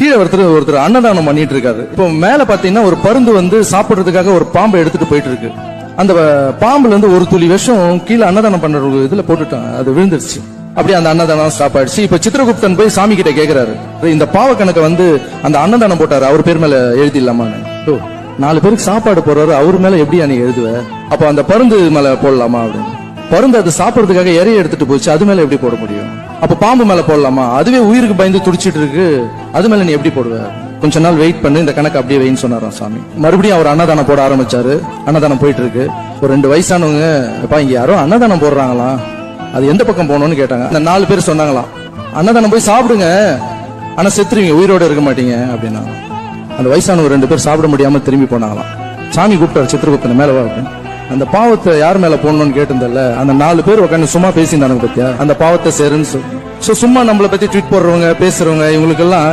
கீழே ஒருத்தர் அன்னதானம் பண்ணிட்டு இருக்காரு. இப்போ மேல பாத்தீங்கன்னா ஒரு பருந்து வந்து சாப்பிடுறதுக்காக ஒரு பாம்பை எடுத்துட்டு போயிட்டு இருக்கு. அந்த பாம்புல இருந்து ஒரு துளி விஷம் கீழே அன்னதானம் பண்ற இதுல போட்டுட்டான், அது விழுந்துருச்சு. அப்படியே அந்த அன்னதானம் ஸ்டாப் ஆயிடுச்சு. இப்ப சித்திரகுப்தன் போய் சாமி கிட்ட கேக்குறாரு, இந்த பாவ கணக்கை வந்து அந்த அன்னதானம் போட்டாரு அவர் பேர் மேல எழுதிடலாமான்னு. 4 பேருக்கு சாப்பாடு போடுறாரு, அவர் மேல எப்படியா நீ எழுதுவ? அப்ப அந்த பருந்து மேல போடலாமா அப்படின்னு. பருந்து அது சாப்பிடறதுக்காக இறைய எடுத்துட்டு போச்சு, அது மேல எப்படி போட முடியும்? அப்ப பாம்பு மேல போடலாமா? அதுவே உயிருக்கு பயந்து துடிச்சிட்டு இருக்கு, அது மேல நீ எப்படி போடுவ? கொஞ்ச நாள் வெயிட் பண்ணு, இந்த கணக்கு அப்படியே வெயின்னு சொன்னாராம் சாமி. மறுபடியும் அவர் அன்னதானம் போட ஆரம்பிச்சாரு. அன்னதானம் போயிட்டு இருக்கு. ஒரு 2 வயசானவங்க, அப்பா இங்க யாரோ அன்னதானம் போடுறாங்களா, அது எந்த பக்கம் போகணும்னு கேட்டாங்க. அந்த 4 பேர் சொன்னாங்களாம், அன்னதானம் போய் சாப்பிடுங்க, ஆனா செத்துருவீங்க, உயிரோட இருக்க மாட்டீங்க அப்படின்னா. அந்த வயசானவங்க 2 பேர் சாப்பிட முடியாம திரும்பி போனாங்களாம். சாமி கூப்பிட்டாரு சித்திரகுப்தனை, மேல வா அப்படின்னு. அந்த பாவத்தை யார் மேல போடணும்னு கேட்டிருந்தல, அந்த 4 பேர் உட்காந்து சும்மா பேசியிருந்தாங்க பத்தியா, அந்த பாவத்தை சேருன்னு சொல்லி. சும்மா நம்மளை பத்தி ட்வீட் போடுறவங்க பேசுறவங்க இவங்களுக்கு எல்லாம்